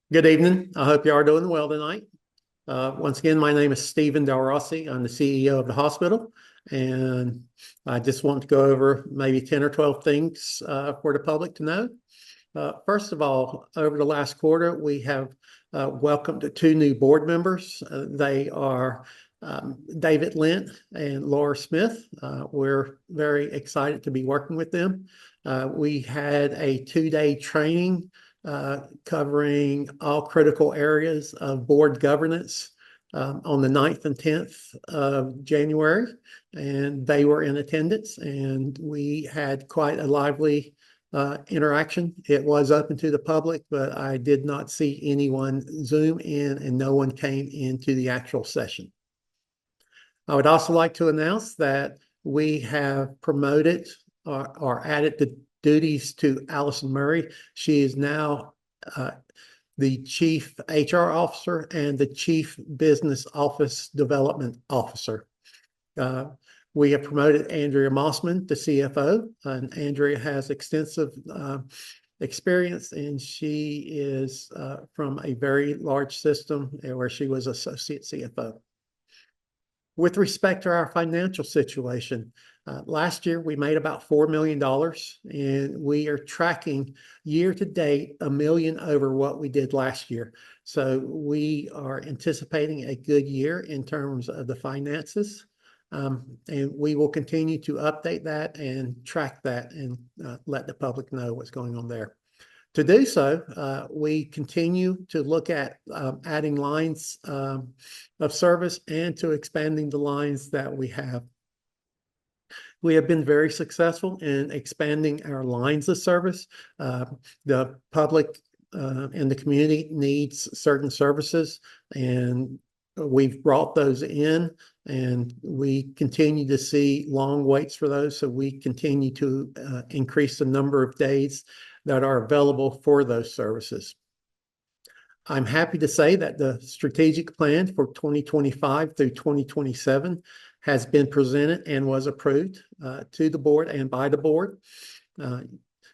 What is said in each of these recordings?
Good evening. I hope you are doing well tonight. Once again, my name is Stephen DelRossi. I'm the CEO of the hospital, and I just want to go over maybe 10 or 12 things for the public to know. First of all, over the last quarter, we have welcomed two new board members. They are David Lent and Laura Smith. We're very excited to be working with them. We had a 2-day training covering all critical areas of board governance on the 9th and 10th of January, and they were in attendance, and we had quite a lively interaction. It was open to the public, but I did not see anyone Zoom in, and no one came into the actual session. I would also like to announce that we have promoted or added the duties to Allison Murray. She is now the Chief HR Officer and the Chief Business Office Development Officer. We have promoted Andrea Mossman to CFO, and Andrea has extensive experience, and she is from a very large system where she was Associate CFO. With respect to our financial situation, last year we made about $4 million, and we are tracking year to date $1 million over what we did last year. So we are anticipating a good year in terms of the finances, and we will continue to update that and track that and let the public know what's going on there. To do so, we continue to look at adding lines of service and to expanding the lines that we have. We have been very successful in expanding our lines of service. The public and the community needs certain services, and we've brought those in, and we continue to see long waits for those. So we continue to increase the number of days that are available for those services. I'm happy to say that the strategic plan for 2025 through 2027 has been presented and was approved to the board and by the board.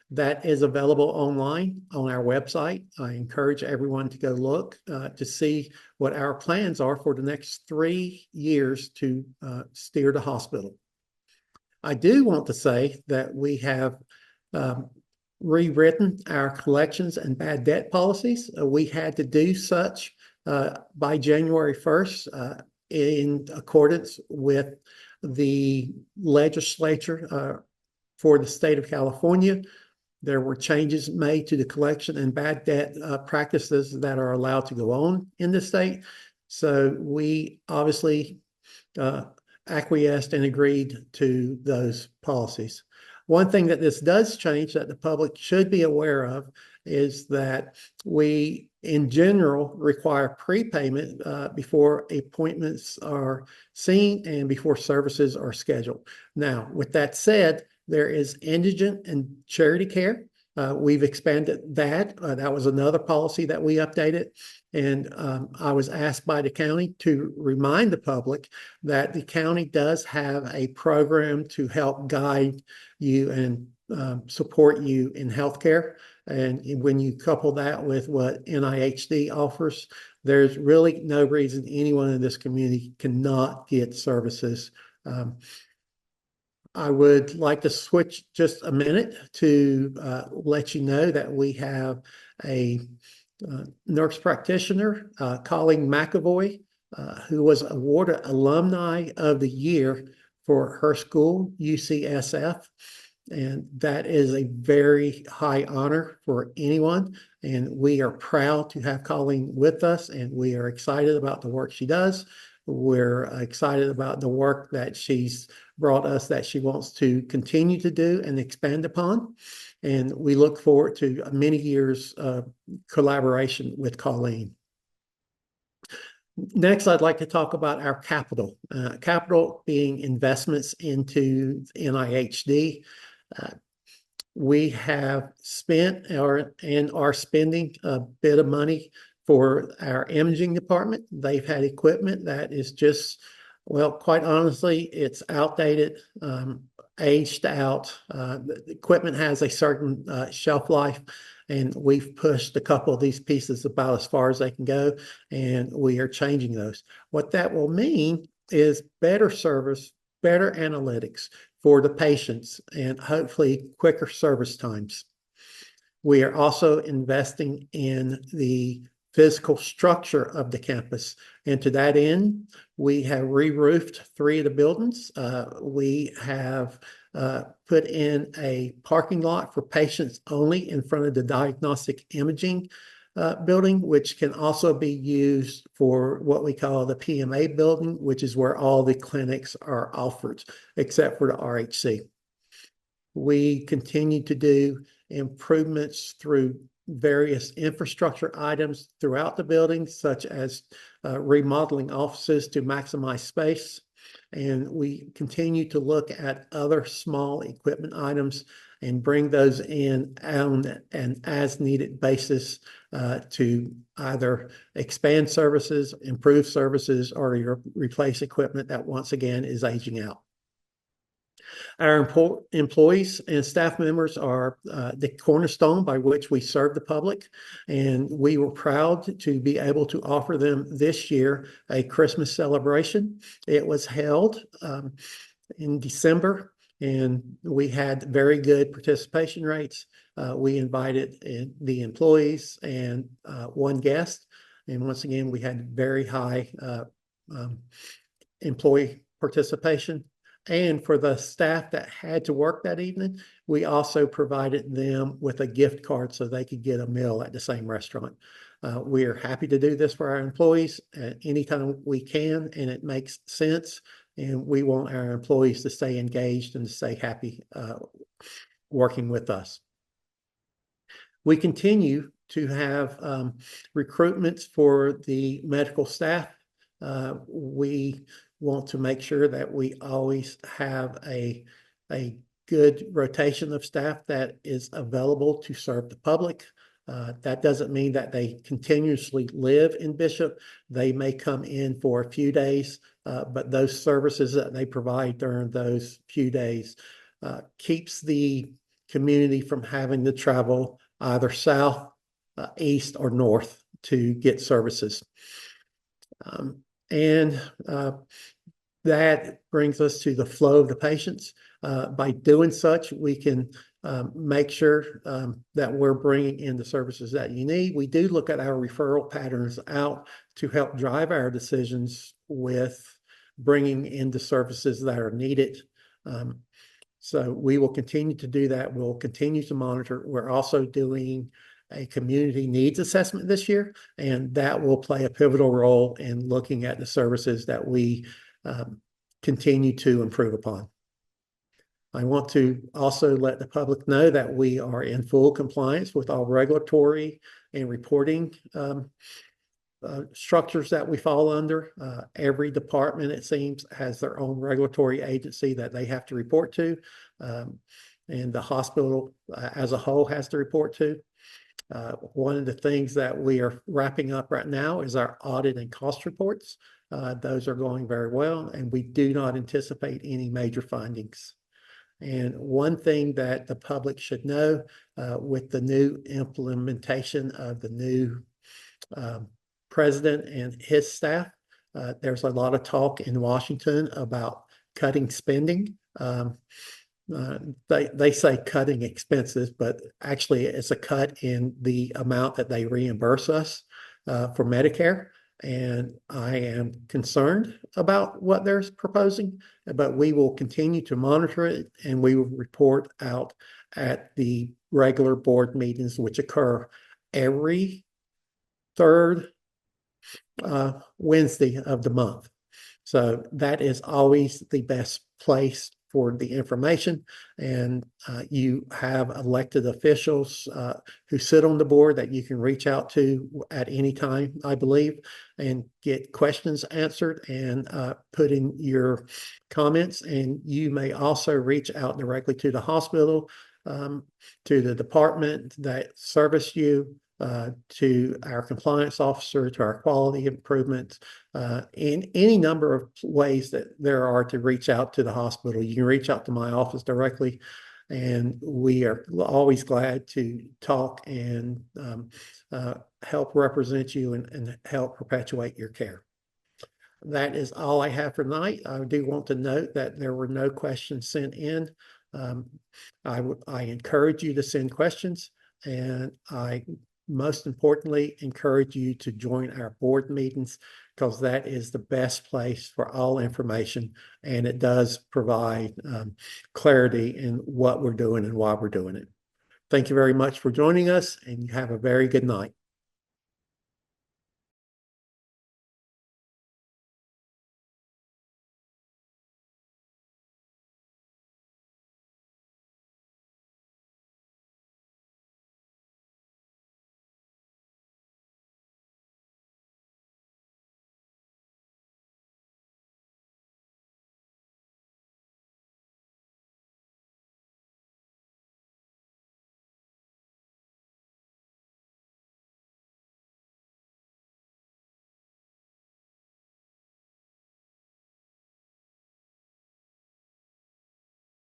That is available online on our website. I encourage everyone to go look to see what our plans are for the next 3 years to steer the hospital. I do want to say that we have rewritten our collections and bad debt policies. We had to do such by January 1st in accordance with the legislature for the state of California. There were changes made to the collection and bad debt practices that are allowed to go on in the state. So we obviously acquiesced and agreed to those policies. One thing that this does change that the public should be aware of is that we, in general, require prepayment before appointments are seen and before services are scheduled. Now, with that said, there is indigent and charity care. We've expanded that. That was another policy that we updated. And I was asked by the county to remind the public that the county does have a program to help guide you and support you in healthcare. And when you couple that with what NIHD offers, there's really no reason anyone in this community cannot get services. I would like to switch just a minute to let you know that we have a nurse practitioner, Colleen McAvoy, who was awarded Alumni of the Year for her school, UCSF. And that is a very high honor for anyone. And we are proud to have Colleen with us, and we are excited about the work she does. We're excited about the work that she's brought us that she wants to continue to do and expand upon. And we look forward to many years of collaboration with Colleen. Next, I'd like to talk about our capital. Capital being investments into NIHD. We have spent and are spending a bit of money for our imaging department. They've had equipment that is just, well, quite honestly, it's outdated, aged out. The equipment has a certain shelf life, and we've pushed a couple of these pieces about as far as they can go, and we are changing those. What that will mean is better service, better analytics for the patients, and hopefully quicker service times. We are also investing in the physical structure of the campus. And to that end, we have re-roofed 3 of the buildings. We have put in a parking lot for patients only in front of the diagnostic imaging building, which can also be used for what we call the PMA building, which is where all the clinics are offered, except for the RHC. We continue to do improvements through various infrastructure items throughout the building, such as remodeling offices to maximize space. And we continue to look at other small equipment items and bring those in on an as-needed basis to either expand services, improve services, or replace equipment that once again is aging out. Our employees and staff members are the cornerstone by which we serve the public, and we were proud to be able to offer them this year a Christmas celebration. It was held in December, and we had very good participation rates. We invited the employees and 1 guest, and once again, we had very high employee participation. And for the staff that had to work that evening, we also provided them with a gift card so they could get a meal at the same restaurant. We are happy to do this for our employees anytime we can, and it makes sense. And we want our employees to stay engaged and to stay happy working with us. We continue to have recruitments for the medical staff. We want to make sure that we always have a good rotation of staff that is available to serve the public. That doesn't mean that they continuously live in Bishop. They may come in for a few days, but those services that they provide during those few days keeps the community from having to travel either south, east, or north to get services. And that brings us to the flow of the patients. By doing such, we can make sure that we're bringing in the services that you need. We do look at our referral patterns out to help drive our decisions with bringing in the services that are needed. So we will continue to do that. We'll continue to monitor. We're also doing a community needs assessment this year, and that will play a pivotal role in looking at the services that we continue to improve upon. I want to also let the public know that we are in full compliance with all regulatory and reporting structures that we fall under. Every department, it seems, has their own regulatory agency that they have to report to, and the hospital as a whole has to report to. One of the things that we are wrapping up right now is our audit and cost reports. Those are going very well, and we do not anticipate any major findings. And one thing that the public should know with the new implementation of the new president and his staff, there's a lot of talk in Washington about cutting spending. They say cutting expenses, but actually it's a cut in the amount that they reimburse us for Medicare. And I am concerned about what they're proposing, but we will continue to monitor it, and we will report out at the regular board meetings, which occur every third Wednesday of the month. So that is always the best place for the information. And you have elected officials who sit on the board that you can reach out to at any time, I believe, and get questions answered and put in your comments. And you may also reach out directly to the hospital, to the department that service you, to our compliance officer, to our quality improvement, in any number of ways that there are to reach out to the hospital. You can reach out to my office directly, and we are always glad to talk and help represent you and help perpetuate your care. That is all I have for tonight. I do want to note that there were no questions sent in. I encourage you to send questions, and I most importantly encourage you to join our board meetings, because that is the best place for all information, and it does provide clarity in what we're doing and why we're doing it. Thank you very much for joining us, and you have a very good night.